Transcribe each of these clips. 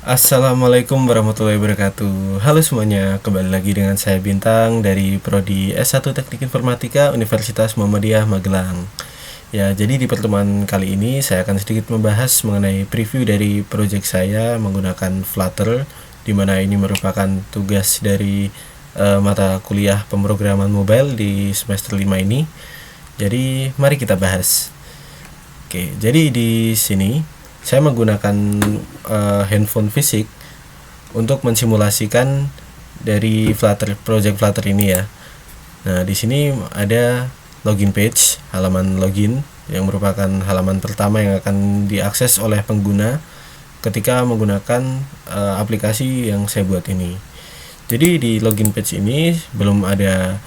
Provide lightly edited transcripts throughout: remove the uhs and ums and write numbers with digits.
Assalamualaikum warahmatullahi wabarakatuh. Halo semuanya, kembali lagi dengan saya Bintang dari Prodi S1 Teknik Informatika Universitas Muhammadiyah Magelang. Ya, jadi di pertemuan kali ini saya akan sedikit membahas mengenai preview dari proyek saya menggunakan Flutter, di mana ini merupakan tugas dari mata kuliah pemrograman mobile di semester 5 ini. Jadi, mari kita bahas. Oke, jadi di sini saya menggunakan handphone fisik untuk mensimulasikan dari project Flutter ini ya. Nah, di sini ada login page, halaman login yang merupakan halaman pertama yang akan diakses oleh pengguna ketika menggunakan aplikasi yang saya buat ini. Jadi di login page ini belum ada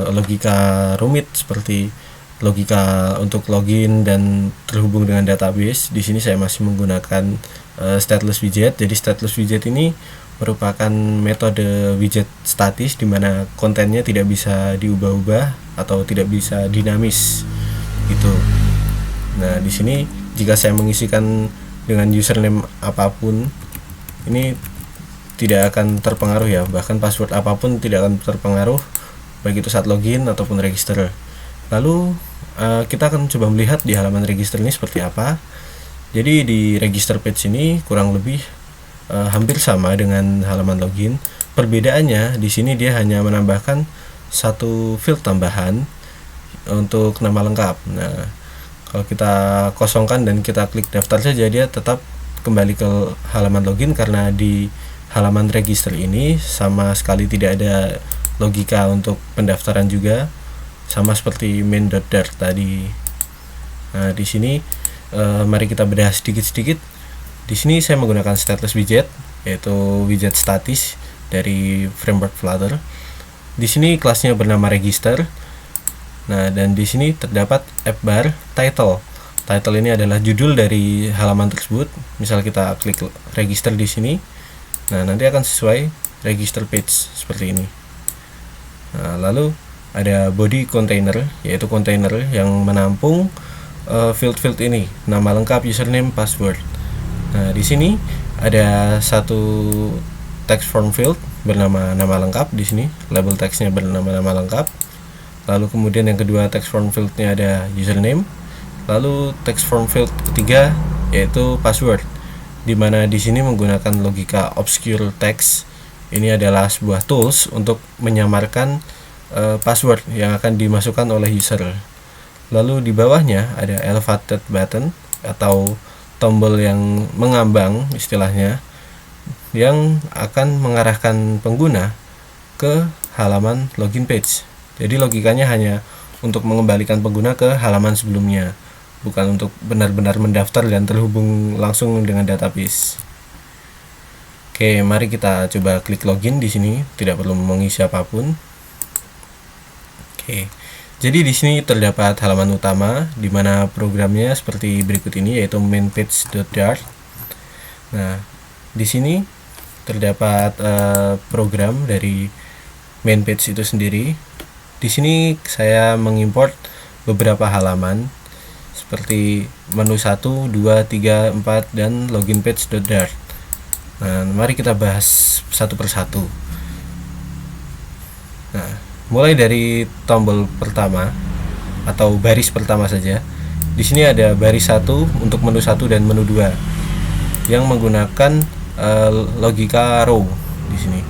logika rumit seperti logika untuk login dan terhubung dengan database. Di sini saya masih menggunakan stateless widget. Jadi stateless widget ini merupakan metode widget statis di mana kontennya tidak bisa diubah-ubah atau tidak bisa dinamis gitu. Nah, di sini jika saya mengisikan dengan username apapun, ini tidak akan terpengaruh ya, bahkan password apapun tidak akan terpengaruh baik itu saat login ataupun register. Lalu kita akan coba melihat di halaman register ini seperti apa. Jadi di register page ini kurang lebih hampir sama dengan halaman login. Perbedaannya di sini dia hanya menambahkan satu field tambahan untuk nama lengkap. Nah, kalau kita kosongkan dan kita klik daftar saja, dia tetap kembali ke halaman login karena di halaman register ini sama sekali tidak ada logika untuk pendaftaran juga, sama seperti main.dart tadi. Nah, di sini mari kita bedah sedikit-sedikit. Di sini saya menggunakan stateless widget, yaitu widget statis dari framework Flutter. Di sini kelasnya bernama register. Nah, dan di sini terdapat app bar title. Title ini adalah judul dari halaman tersebut. Misal kita klik register di sini, nah nanti akan sesuai register page seperti ini. Nah, lalu ada body container, yaitu kontainer yang menampung field-field ini, nama lengkap, username, password. Nah, di sini ada satu text form field bernama nama lengkap. Di sini label teksnya bernama nama lengkap. Lalu kemudian yang kedua text form fieldnya ada username. Lalu text form field ketiga yaitu password, di mana di sini menggunakan logika obscure text. Ini adalah sebuah tools untuk menyamarkan password yang akan dimasukkan oleh user. Lalu di bawahnya ada elevated button atau tombol yang mengambang istilahnya, yang akan mengarahkan pengguna ke halaman login page. Jadi logikanya hanya untuk mengembalikan pengguna ke halaman sebelumnya, bukan untuk benar-benar mendaftar dan terhubung langsung dengan database. Oke, mari kita coba klik login di sini, tidak perlu mengisi apapun. Oke, jadi di sini terdapat halaman utama di mana programnya seperti berikut ini, yaitu mainpage.dart. Nah, di sini terdapat program dari mainpage itu sendiri. Di sini saya mengimport beberapa halaman seperti menu 1, 2, 3, 4 dan login page.dart. Nah, mari kita bahas satu persatu. Nah, mulai dari tombol pertama atau baris pertama saja. Di sini ada baris 1 untuk menu 1 dan menu 2 yang menggunakan logika row di sini.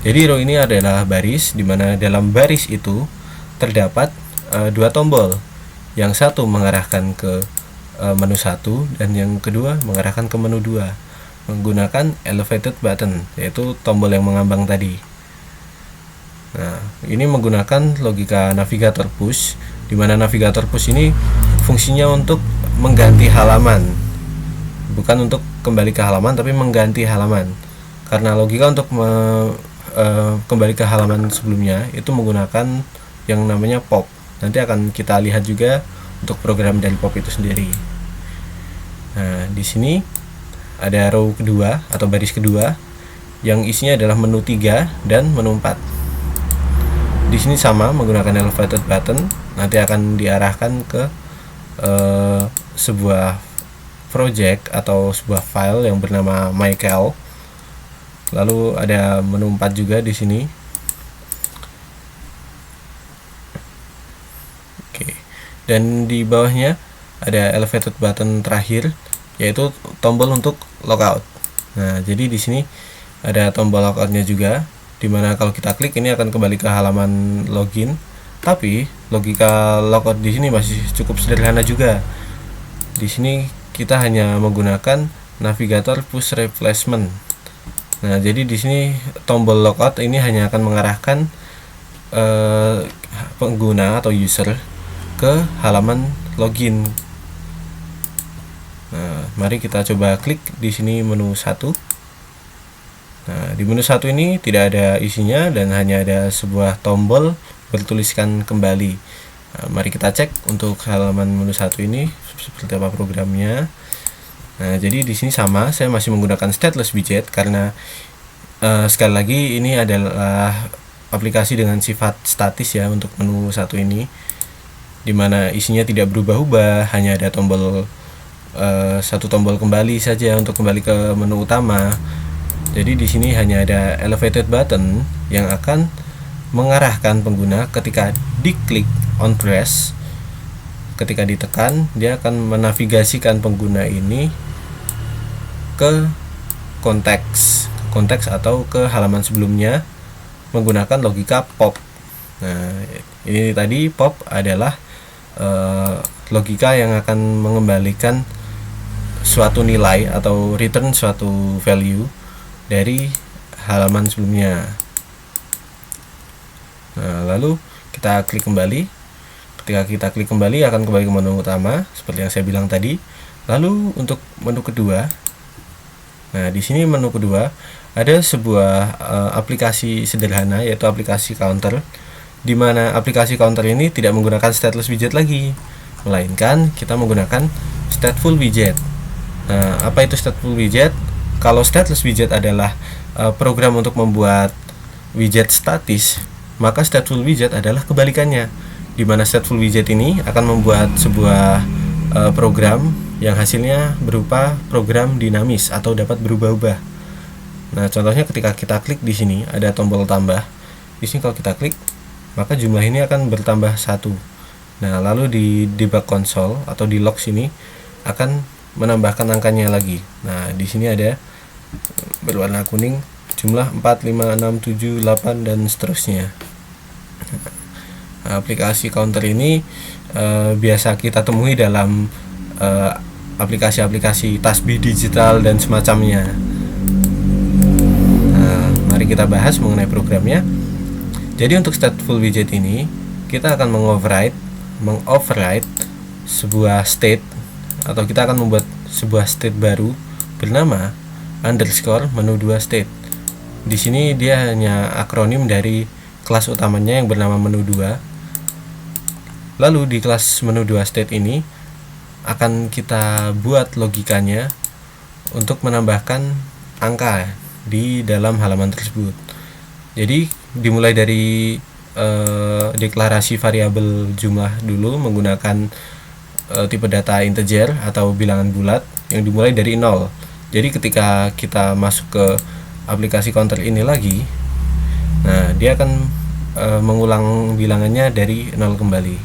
Jadi row ini adalah baris di mana dalam baris itu terdapat dua tombol. Yang satu mengarahkan ke menu 1 dan yang kedua mengarahkan ke menu 2 menggunakan elevated button, yaitu tombol yang mengambang tadi. Nah, ini menggunakan logika navigator push, di mana navigator push ini fungsinya untuk mengganti halaman, bukan untuk kembali ke halaman, tapi mengganti halaman. Karena logika untuk kembali ke halaman sebelumnya itu menggunakan yang namanya pop. Nanti akan kita lihat juga untuk program dari pop itu sendiri. Nah, di sini ada row kedua atau baris kedua yang isinya adalah menu 3 dan menu 4. Di sini sama menggunakan elevated button, nanti akan diarahkan ke sebuah project atau sebuah file yang bernama mycal. Lalu ada menu 4 juga di sini. Oke. Dan di bawahnya ada elevated button terakhir, yaitu tombol untuk logout. Nah, jadi di sini ada tombol logoutnya juga, dimana kalau kita klik ini akan kembali ke halaman login. Tapi logika logout di sini masih cukup sederhana juga. Di sini kita hanya menggunakan navigator push replacement. Nah, jadi di sini tombol logout ini hanya akan mengarahkan pengguna atau user ke halaman login. Nah, mari kita coba klik di sini menu 1. Nah, di menu 1 ini tidak ada isinya dan hanya ada sebuah tombol bertuliskan kembali. Nah, mari kita cek untuk halaman menu 1 ini seperti apa programnya. Nah, jadi di sini sama, saya masih menggunakan stateless widget karena sekali lagi ini adalah aplikasi dengan sifat statis ya untuk menu 1 ini, dimana isinya tidak berubah-ubah, hanya ada tombol satu tombol kembali saja untuk kembali ke menu utama. Jadi di sini hanya ada elevated button yang akan mengarahkan pengguna ketika diklik on press. Ketika ditekan, dia akan menavigasikan pengguna ini ke konteks atau ke halaman sebelumnya menggunakan logika pop. Nah, ini tadi pop adalah logika yang akan mengembalikan suatu nilai atau return suatu value dari halaman sebelumnya. Nah, lalu kita klik kembali. Ketika kita klik kembali akan kembali ke menu utama seperti yang saya bilang tadi. Lalu untuk menu kedua, nah di sini menu kedua ada sebuah aplikasi sederhana, yaitu aplikasi counter, di mana aplikasi counter ini tidak menggunakan stateless widget lagi, melainkan kita menggunakan stateful widget. Nah, apa itu stateful widget? Kalau stateless widget adalah program untuk membuat widget statis, maka stateful widget adalah kebalikannya, di mana stateful widget ini akan membuat sebuah program yang hasilnya berupa program dinamis atau dapat berubah-ubah. Nah, contohnya ketika kita klik di sini ada tombol tambah. Di sini kalau kita klik, maka jumlah ini akan bertambah 1. Nah, lalu di debug console atau di log sini akan menambahkan angkanya lagi. Nah, di sini ada berwarna kuning jumlah 4, 5, 6, 7, 8 dan seterusnya. Aplikasi counter ini biasa kita temui dalam aplikasi-aplikasi tasbih digital dan semacamnya. Nah, mari kita bahas mengenai programnya. Jadi untuk stateful widget ini kita akan mengoverride sebuah state, atau kita akan membuat sebuah state baru bernama underscore menu2 state. Di sini dia hanya akronim dari kelas utamanya yang bernama menu2. Lalu di kelas menu2 state ini akan kita buat logikanya untuk menambahkan angka di dalam halaman tersebut. Jadi dimulai dari deklarasi variabel jumlah dulu menggunakan tipe data integer atau bilangan bulat yang dimulai dari 0. Jadi ketika kita masuk ke aplikasi counter ini lagi, nah dia akan mengulang bilangannya dari 0 kembali.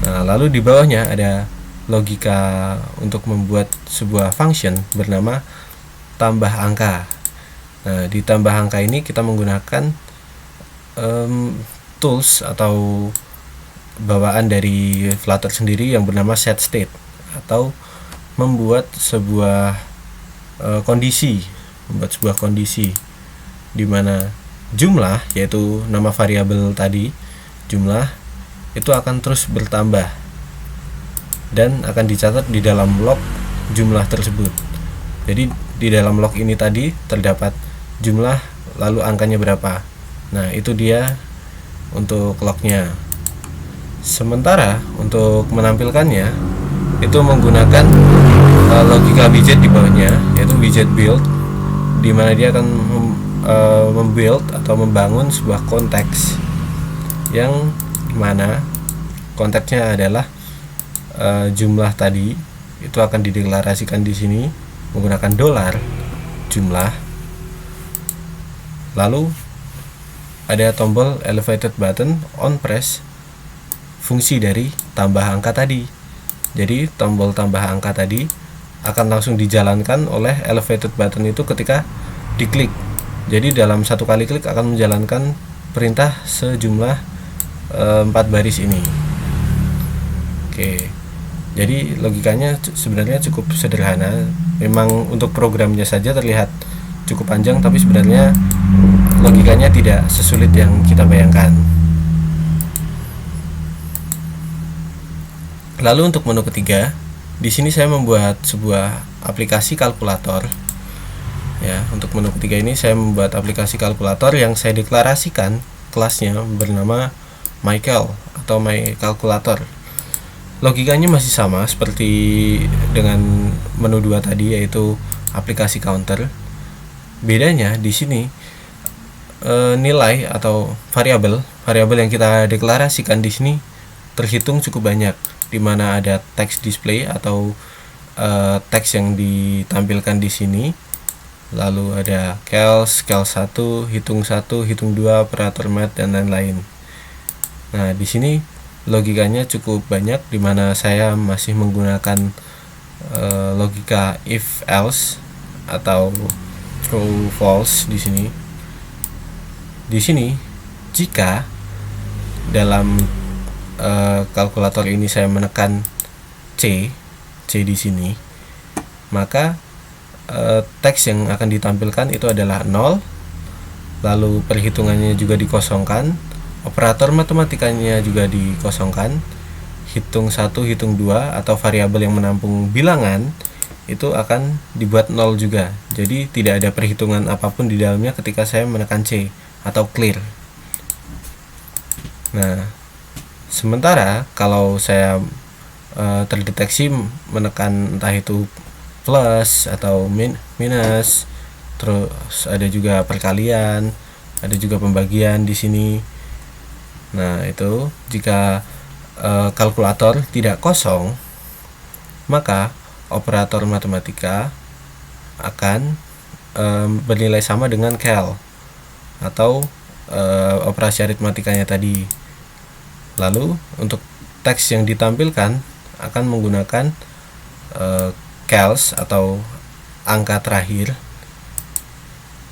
Nah, lalu di bawahnya ada logika untuk membuat sebuah function bernama tambah angka. Nah, di tambah angka ini kita menggunakan tools atau bawaan dari Flutter sendiri yang bernama setState, atau membuat sebuah kondisi di mana jumlah, yaitu nama variabel tadi jumlah, itu akan terus bertambah dan akan dicatat di dalam log jumlah tersebut. Jadi di dalam log ini tadi terdapat jumlah lalu angkanya berapa. Nah, itu dia untuk lognya. Sementara untuk menampilkannya itu menggunakan logika widget di bawahnya, yaitu widget build, di mana dia akan membuild atau membangun sebuah konteks yang mana konteksnya adalah jumlah tadi itu akan dideklarasikan di sini menggunakan dolar jumlah. Lalu ada tombol elevated button on press, fungsi dari tambah angka tadi. Jadi tombol tambah angka tadi akan langsung dijalankan oleh elevated button itu ketika diklik. Jadi dalam satu kali klik akan menjalankan perintah sejumlah 4 baris ini. Oke. Jadi logikanya sebenarnya cukup sederhana. Memang untuk programnya saja terlihat cukup panjang, tapi sebenarnya logikanya tidak sesulit yang kita bayangkan. Lalu untuk menu ketiga, di sini saya membuat sebuah aplikasi kalkulator. Ya, untuk menu ketiga ini saya membuat aplikasi kalkulator yang saya deklarasikan kelasnya bernama MyCal atau MyCalculator. Logikanya masih sama seperti dengan menu 2 tadi, yaitu aplikasi counter. Bedanya di sini nilai atau variabel yang kita deklarasikan di sini terhitung cukup banyak, di mana ada text display atau teks yang ditampilkan di sini. Lalu ada cal 1, hitung 1, hitung 2, operator math dan lain-lain. Nah, di sini logikanya cukup banyak, di mana saya masih menggunakan logika if else atau true false di sini. Di sini jika dalam kalkulator ini saya menekan C di sini, maka teks yang akan ditampilkan itu adalah 0, lalu perhitungannya juga dikosongkan, operator matematikanya juga dikosongkan, hitung 1, hitung 2 atau variabel yang menampung bilangan itu akan dibuat 0 juga. Jadi tidak ada perhitungan apapun di dalamnya ketika saya menekan C atau clear. Nah, sementara kalau saya terdeteksi menekan entah itu plus atau minus, terus ada juga perkalian, ada juga pembagian di sini. Nah, itu jika kalkulator tidak kosong, maka operator matematika akan bernilai sama dengan cal atau operasi aritmatikanya tadi. Lalu untuk teks yang ditampilkan akan menggunakan cals atau angka terakhir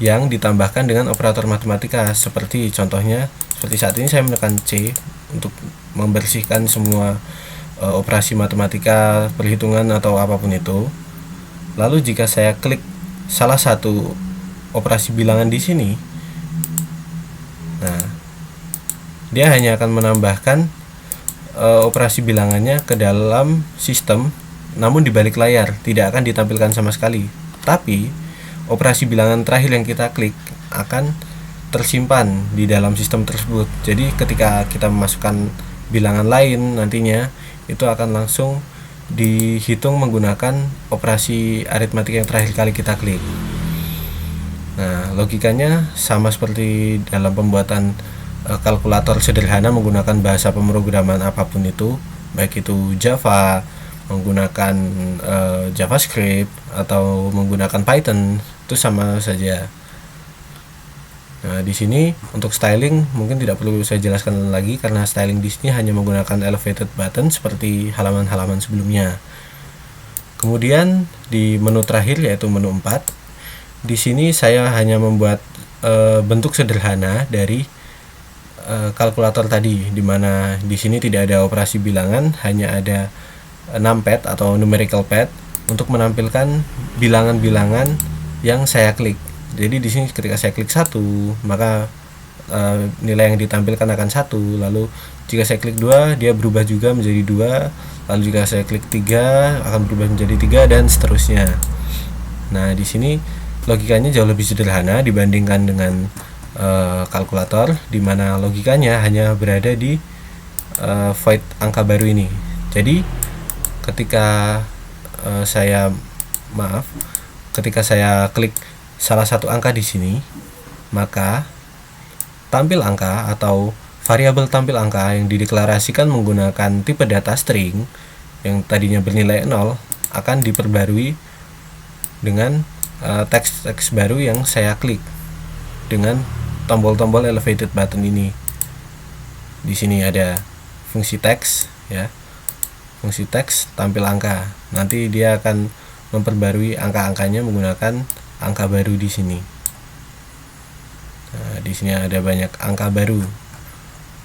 yang ditambahkan dengan operator matematika, seperti contohnya seperti saat ini saya menekan C untuk membersihkan semua operasi matematika, perhitungan atau apapun itu. Lalu jika saya klik salah satu operasi bilangan di sini, nah, dia hanya akan menambahkan operasi bilangannya ke dalam sistem, namun di balik layar tidak akan ditampilkan sama sekali. Tapi operasi bilangan terakhir yang kita klik akan tersimpan di dalam sistem tersebut. Jadi ketika kita memasukkan bilangan lain nantinya, itu akan langsung dihitung menggunakan operasi aritmatik yang terakhir kali kita klik. Nah, logikanya sama seperti dalam pembuatan kalkulator sederhana menggunakan bahasa pemrograman apapun itu, baik itu Java, menggunakan JavaScript atau menggunakan Python, itu sama saja. Nah, di sini untuk styling mungkin tidak perlu saya jelaskan lagi, karena styling di sini hanya menggunakan elevated button seperti halaman-halaman sebelumnya. Kemudian di menu terakhir yaitu menu 4, di sini saya hanya membuat bentuk sederhana dari kalkulator tadi, di mana di sini tidak ada operasi bilangan, hanya ada numpad atau numerical pad untuk menampilkan bilangan-bilangan yang saya klik. Jadi di sini ketika saya klik 1, maka nilai yang ditampilkan akan 1. Lalu jika saya klik 2, dia berubah juga menjadi 2. Lalu jika saya klik 3, akan berubah menjadi 3 dan seterusnya. Nah, di sini logikanya jauh lebih sederhana dibandingkan dengan kalkulator, di mana logikanya hanya berada di void angka baru ini. Jadi ketika ketika saya klik salah satu angka di sini, maka tampil angka atau variabel tampil angka yang dideklarasikan menggunakan tipe data string yang tadinya bernilai 0 akan diperbarui dengan teks baru yang saya klik dengan tombol-tombol elevated button ini. Di sini ada fungsi teks ya. Fungsi teks tampil angka. Nanti dia akan memperbarui angka-angkanya menggunakan angka baru di sini. Nah, di sini ada banyak angka baru.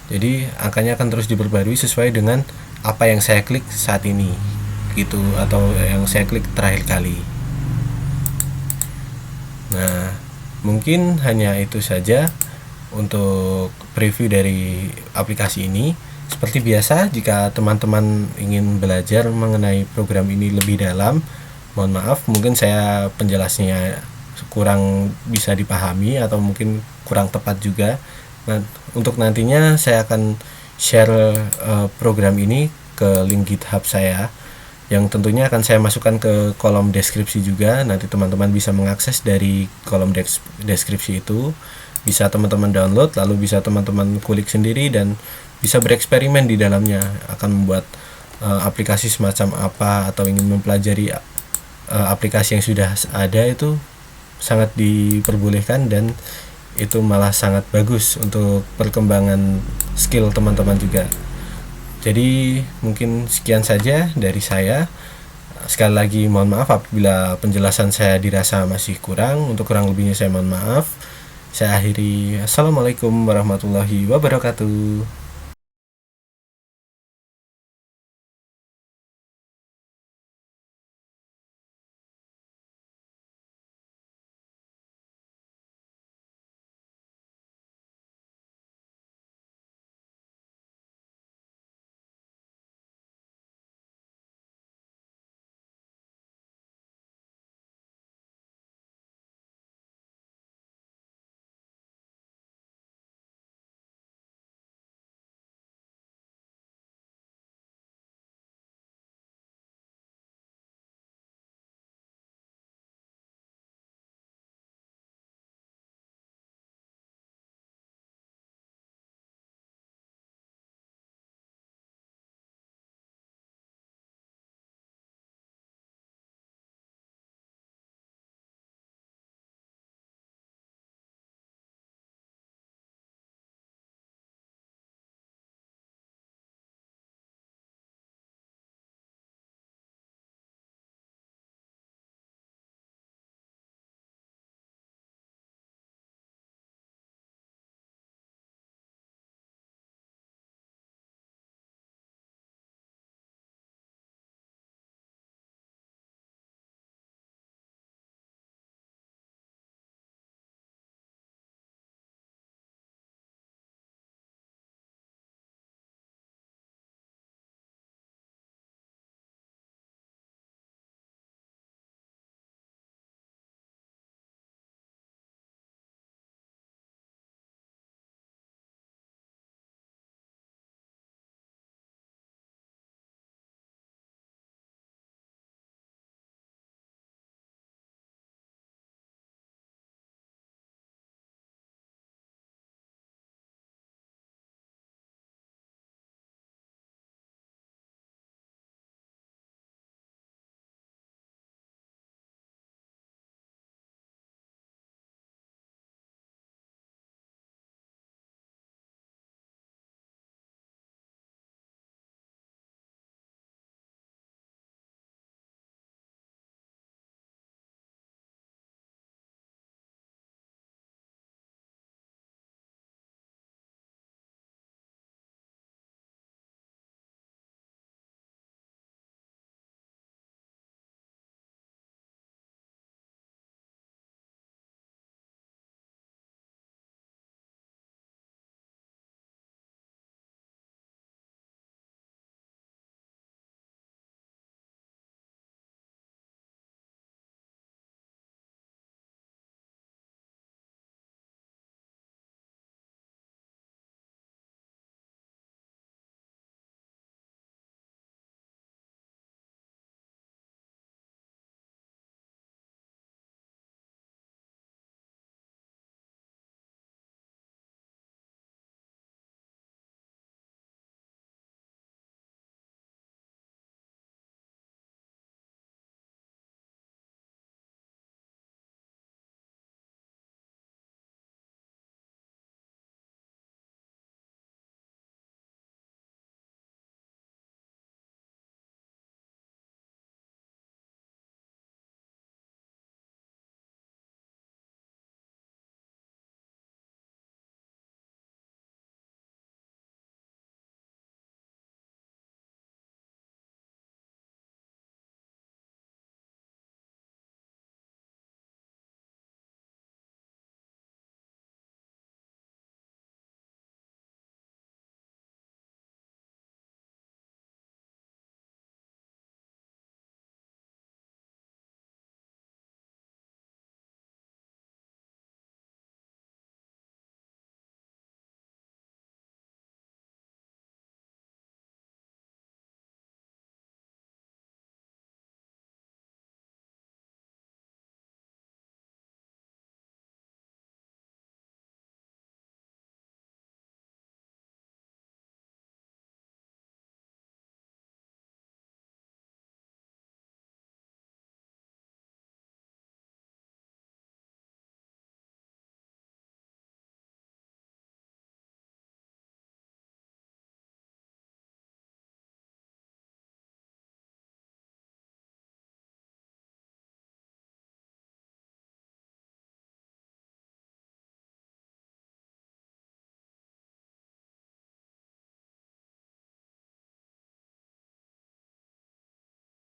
Jadi angkanya akan terus diperbarui sesuai dengan apa yang saya klik saat ini gitu, atau yang saya klik terakhir kali. Nah, mungkin hanya itu saja untuk preview dari aplikasi ini. Seperti biasa, jika teman-teman ingin belajar mengenai program ini lebih dalam, mohon maaf mungkin saya penjelasnya kurang bisa dipahami atau mungkin kurang tepat juga. Nah, untuk nantinya saya akan share program ini ke link GitHub saya, yang tentunya akan saya masukkan ke kolom deskripsi juga. Nanti teman-teman bisa mengakses dari kolom deskripsi itu, bisa teman-teman download, lalu bisa teman-teman kulik sendiri dan bisa bereksperimen di dalamnya, akan membuat aplikasi semacam apa atau ingin mempelajari aplikasi yang sudah ada, itu sangat diperbolehkan dan itu malah sangat bagus untuk perkembangan skill teman-teman juga. Jadi mungkin sekian saja dari saya. Sekali lagi mohon maaf apabila penjelasan saya dirasa masih kurang. Untuk kurang lebihnya saya mohon maaf. Saya akhiri. Assalamualaikum warahmatullahi wabarakatuh.